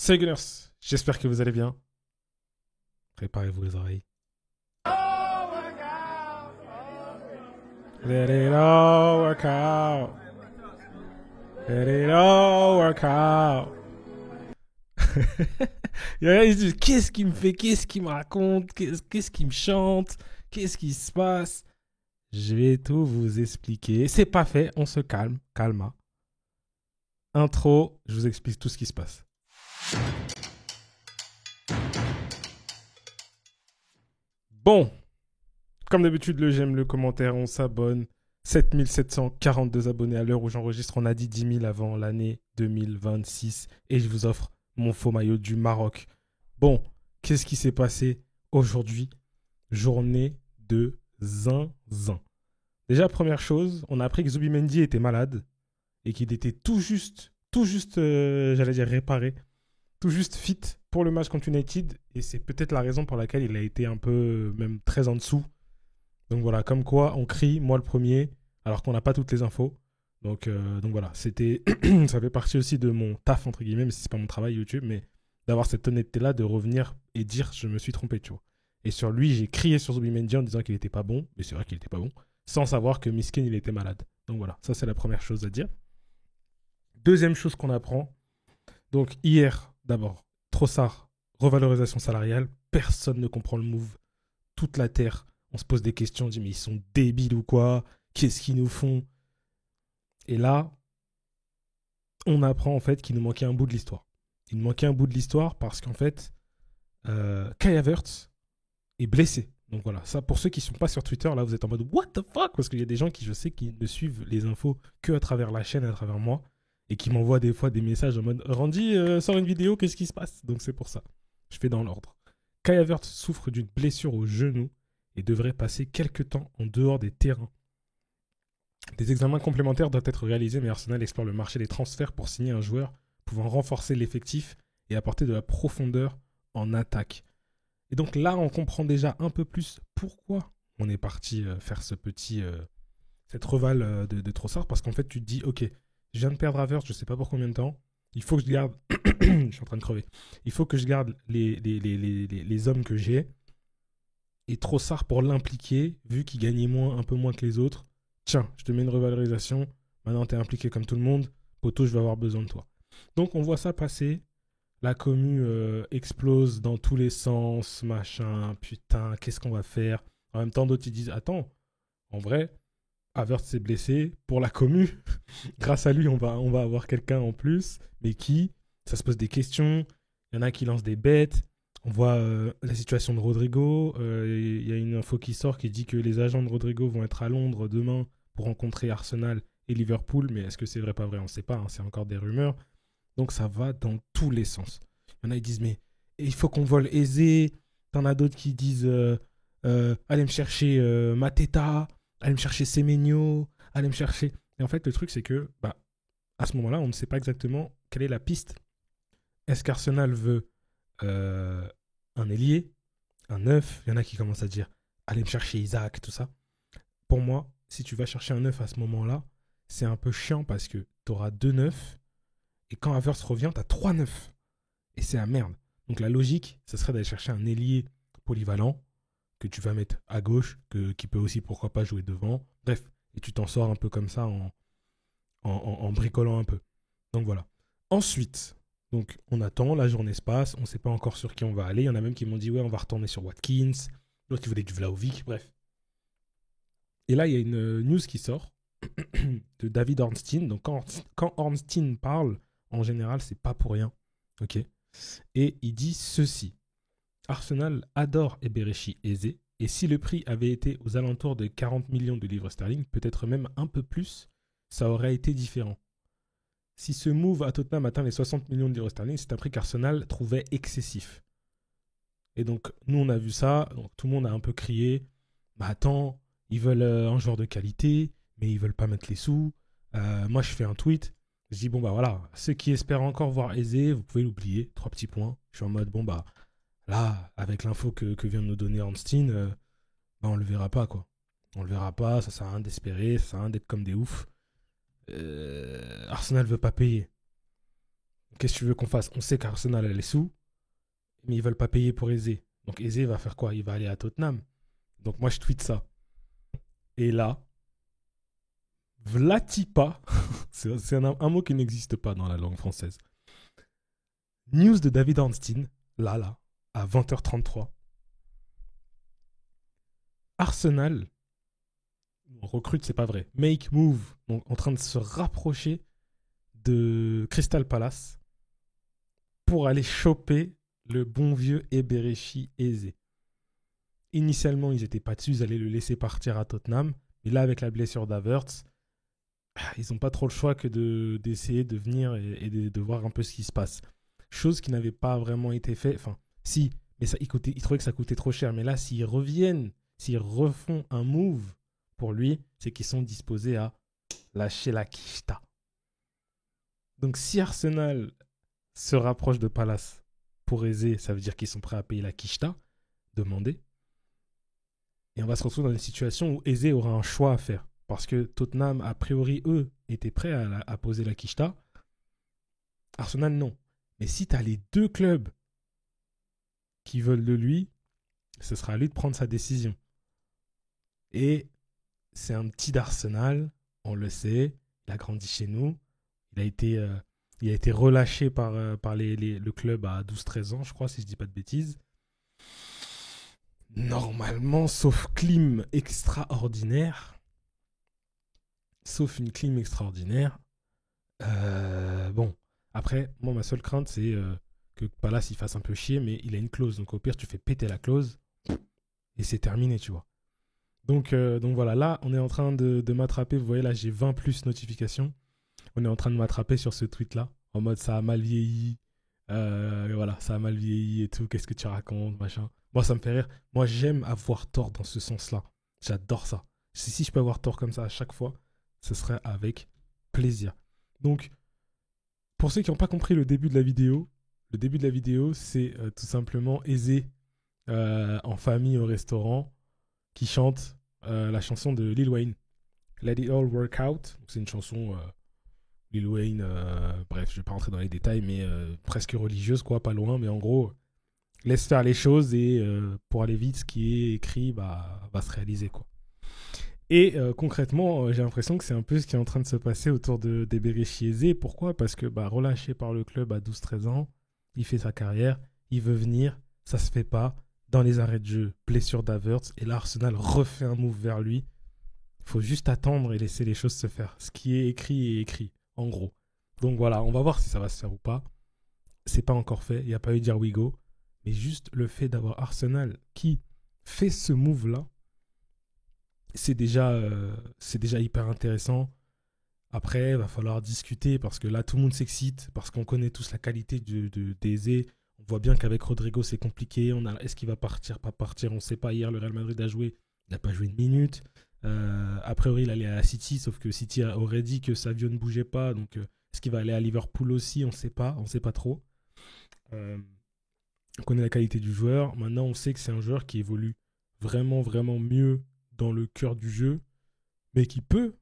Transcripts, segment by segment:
Salut Gunners, j'espère que vous allez bien. Préparez-vous les oreilles. Let it all work out. Let it all work out. Il y en a qui se disent, qu'est-ce qu'il me fait, qu'est-ce qu'il me raconte, qu'est-ce qu'il me chante, qu'est-ce qui se passe. Je vais tout vous expliquer. C'est pas fait, on se calme, calma. Intro, je vous explique tout ce qui se passe. Bon, comme d'habitude, le j'aime, le commentaire, on s'abonne. 7742 abonnés à l'heure où j'enregistre. On a dit 10 000 avant l'année 2026. Et je vous offre mon faux maillot du Maroc. Bon, qu'est-ce qui s'est passé aujourd'hui? Journée de zinzin. Déjà, première chose, on a appris que Zubimendi était malade et qu'il était tout juste, j'allais dire réparé, tout juste fit pour le match contre United. Et c'est peut-être la raison pour laquelle il a été un peu, même très en dessous. Donc voilà, comme quoi on crie, moi le premier, alors qu'on n'a pas toutes les infos. Donc voilà, c'était ça fait partie aussi de mon taf, entre guillemets, même si c'est pas mon travail YouTube, mais d'avoir cette honnêteté-là, de revenir et dire je me suis trompé, tu vois. Et sur lui, j'ai crié sur Zubimendi en disant qu'il était pas bon, mais c'est vrai qu'il était pas bon, sans savoir que Miskin, il était malade. Donc voilà, ça c'est la première chose à dire. Deuxième chose qu'on apprend, donc hier, d'abord, Trossard, revalorisation salariale, personne ne comprend le move, toute la terre. On se pose des questions, on dit mais ils sont débiles ou quoi? Qu'est-ce qu'ils nous font? Et là, on apprend en fait qu'il nous manquait un bout de l'histoire. Il nous manquait un bout de l'histoire parce qu'en fait, Kai Havertz est blessé. Donc voilà, ça pour ceux qui ne sont pas sur Twitter, là vous êtes en mode what the fuck? Parce qu'il y a des gens qui je sais qui ne suivent les infos que à travers la chaîne, à travers moi, et qui m'envoient des fois des messages en mode Randy, sors une vidéo, qu'est-ce qui se passe? Donc c'est pour ça. Je fais dans l'ordre. Kai Havertz souffre d'une blessure au genou et devrait passer quelques temps en dehors des terrains. Des examens complémentaires doivent être réalisés, mais Arsenal explore le marché des transferts pour signer un joueur pouvant renforcer l'effectif et apporter de la profondeur en attaque. Et donc là, on comprend déjà un peu plus pourquoi on est parti faire cette reval de Trossard, parce qu'en fait, tu te dis, ok, je viens de perdre Havertz, je ne sais pas pour combien de temps, il faut que je garde, je suis en train de crever, il faut que je garde les hommes que j'ai. Et Trossard, pour l'impliquer, vu qu'il gagnait un peu moins que les autres, tiens, je te mets une revalorisation, maintenant t'es impliqué comme tout le monde, poto, je vais avoir besoin de toi. Donc on voit ça passer, la commu explose dans tous les sens, machin, putain, qu'est-ce qu'on va faire? En même temps, d'autres ils disent, attends, en vrai, Havertz s'est blessé, pour la commu, grâce à lui, on va avoir quelqu'un en plus, mais qui? Ça se pose des questions, il y en a qui lancent des bêtes. On voit la situation de Rodrigo. Y a une info qui sort qui dit que les agents de Rodrigo vont être à Londres demain pour rencontrer Arsenal et Liverpool. Mais est-ce que c'est vrai, pas vrai? On ne sait pas. Hein, c'est encore des rumeurs. Donc ça va dans tous les sens. Il y en a qui disent mais il faut qu'on vole aisé. T'en as d'autres qui disent allez me chercher Mateta, allez me chercher Semenyo, allez me chercher. Et en fait, le truc, c'est que à ce moment-là, on ne sait pas exactement quelle est la piste. Est-ce qu'Arsenal veut un ailier, un neuf? Il y en a qui commencent à dire allez me chercher Isaac, tout ça. Pour moi, si tu vas chercher un neuf à ce moment-là, c'est un peu chiant parce que tu auras 2 neufs et quand Havertz revient, tu as 3 neufs. Et c'est la merde. Donc la logique, ce serait d'aller chercher un ailier polyvalent que tu vas mettre à gauche, qui peut aussi pourquoi pas jouer devant. Bref, et tu t'en sors un peu comme ça en bricolant un peu. Donc voilà. Ensuite, donc on attend, la journée se passe, on ne sait pas encore sur qui on va aller. Il y en a même qui m'ont dit ouais, on va retourner sur Watkins. L'autre qui voulait du Vlahovic, bref. Et là, il y a une news qui sort de David Ornstein. Donc quand Ornstein parle, en général, c'est pas pour rien. Ok. Et il dit ceci. Arsenal adore Eberechi Eze. Et si le prix avait été aux alentours de 40 millions de livres sterling, peut-être même un peu plus, ça aurait été différent. Si ce move à Tottenham atteint les 60 millions de livres sterling, c'est un prix qu'Arsenal trouvait excessif. Et donc, nous, on a vu ça. Donc, tout le monde a un peu crié. Bah attends, ils veulent un joueur de qualité, mais ils veulent pas mettre les sous. Moi, je fais un tweet. Je dis, bon, bah voilà, ceux qui espèrent encore voir Eze, vous pouvez l'oublier. 3 petits points. Je suis en mode, bon, bah là, avec l'info que vient de nous donner Ornstein, bah, on le verra pas, quoi. On le verra pas, ça sert à rien d'espérer, ça sert à rien d'être comme des oufs. Arsenal veut pas payer. Qu'est-ce que tu veux qu'on fasse? On sait qu'Arsenal a les sous, mais ils veulent pas payer pour Eze. Donc Eze va faire quoi? Il va aller à Tottenham. Donc moi, je tweete ça. Et là, Vlatipa, c'est un mot qui n'existe pas dans la langue française. News de David Ornstein, là, à 20h33. Arsenal, on recrute, c'est pas vrai. Make move, donc en train de se rapprocher de Crystal Palace pour aller choper le bon vieux Eberechi Eze. Initialement, ils n'étaient pas dessus, ils allaient le laisser partir à Tottenham. Mais là, avec la blessure d'Havertz, ils n'ont pas trop le choix que d'essayer de venir et de voir un peu ce qui se passe. Chose qui n'avait pas vraiment été faite. Enfin, si, mais ça, ils trouvaient que ça coûtait trop cher. Mais là, s'ils reviennent, s'ils refont un move pour lui, c'est qu'ils sont disposés à lâcher la quicheta. Donc, si Arsenal se rapproche de Palace pour Eze, ça veut dire qu'ils sont prêts à payer la quicheta demandée. Et on va se retrouver dans une situation où Eze aura un choix à faire. Parce que Tottenham, a priori, eux, étaient prêts à poser la quicheta. Arsenal, non. Mais si tu as les deux clubs qui veulent de lui, ce sera à lui de prendre sa décision. Et c'est un petit d'Arsenal, on le sait. Il a grandi chez nous. Il a été relâché par le club à 12-13 ans, je crois, si je ne dis pas de bêtises. Normalement, sauf clim extraordinaire. Sauf une clim extraordinaire. Bon. Après, moi, ma seule crainte, c'est que Palace, il fasse un peu chier, mais il a une clause. Donc, au pire, tu fais péter la clause et c'est terminé, tu vois. Donc voilà, là, on est en train de m'attraper. Vous voyez, là, j'ai 20 plus notifications. On est en train de m'attraper sur ce tweet-là. En mode, ça a mal vieilli. Voilà, ça a mal vieilli et tout. Qu'est-ce que tu racontes, machin. Moi, ça me fait rire. Moi, j'aime avoir tort dans ce sens-là. J'adore ça. Si je peux avoir tort comme ça à chaque fois, ce serait avec plaisir. Donc, pour ceux qui n'ont pas compris le début de la vidéo, c'est tout simplement Eze en famille au restaurant qui chante la chanson de Lil Wayne, Let It All Work Out. C'est une chanson Lil Wayne, bref, je vais pas rentrer dans les détails, mais presque religieuse, quoi, pas loin, mais en gros, laisse faire les choses et pour aller vite, ce qui est écrit va se réaliser, quoi. Et concrètement, j'ai l'impression que c'est un peu ce qui est en train de se passer autour d'Eberechi Eze. Pourquoi? Parce que relâché par le club à 12-13 ans, il fait sa carrière, il veut venir, ça se fait pas. Dans les arrêts de jeu, blessure d'Havertz, et là Arsenal refait un move vers lui. Il faut juste attendre et laisser les choses se faire. Ce qui est écrit est écrit, en gros. Donc voilà, on va voir si ça va se faire ou pas. C'est pas encore fait, il n'y a pas eu d'here we go. Mais juste le fait d'avoir Arsenal qui fait ce move-là, c'est déjà hyper intéressant. Après, il va falloir discuter parce que là, tout le monde s'excite, parce qu'on connaît tous la qualité d'Eze. On voit bien qu'avec Rodrigo, c'est compliqué. Est-ce qu'il va partir, pas partir? On ne sait pas. Hier, le Real Madrid a joué. Il n'a pas joué une minute. A priori, il allait à la City, sauf que City aurait dit que Savio ne bougeait pas. Donc, est-ce qu'il va aller à Liverpool aussi? On ne sait pas. On ne sait pas trop. On connaît la qualité du joueur. Maintenant, on sait que c'est un joueur qui évolue vraiment, vraiment mieux dans le cœur du jeu, mais qui peut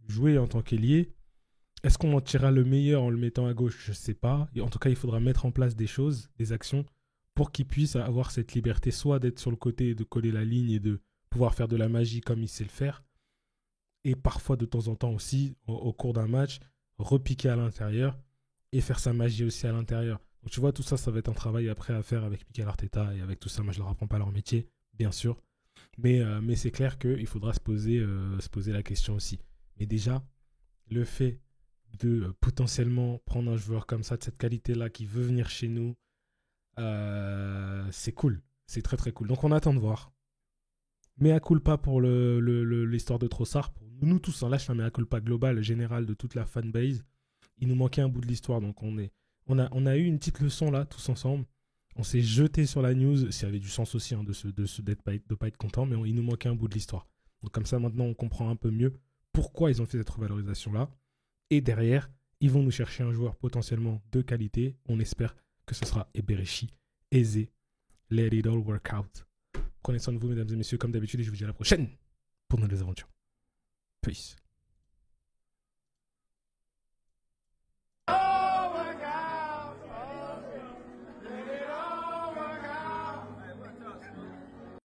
jouer en tant qu'ailier. Est-ce qu'on en tirera le meilleur en le mettant à gauche? Je ne sais pas. Et en tout cas, il faudra mettre en place des choses, des actions, pour qu'il puisse avoir cette liberté, soit d'être sur le côté et de coller la ligne et de pouvoir faire de la magie comme il sait le faire, et parfois de temps en temps aussi, au cours d'un match, repiquer à l'intérieur et faire sa magie aussi à l'intérieur. Donc tu vois, tout ça, ça va être un travail après à faire avec Mikel Arteta et avec tout ça. Moi, je ne leur apprends pas leur métier, bien sûr. Mais c'est clair qu'il faudra se poser la question aussi. Mais déjà, le fait de potentiellement prendre un joueur comme ça, de cette qualité-là, qui veut venir chez nous, c'est cool. C'est très très cool. Donc on attend de voir. Mea culpa pour l'histoire de Trossard. Pour nous tous, là je fais un mea culpa global, général de toute la fanbase. Il nous manquait un bout de l'histoire. Donc on a eu une petite leçon là, tous ensemble. On s'est jeté sur la news, s'il y avait du sens aussi de pas être content, mais il nous manquait un bout de l'histoire. Donc comme ça, maintenant, on comprend un peu mieux pourquoi ils ont fait cette revalorisation-là. Et derrière, ils vont nous chercher un joueur potentiellement de qualité. On espère que ce sera Eberechi Eze. Let it all work out. Prenez soin de vous, mesdames et messieurs, comme d'habitude, et je vous dis à la prochaine pour de nouvelles aventures. Peace.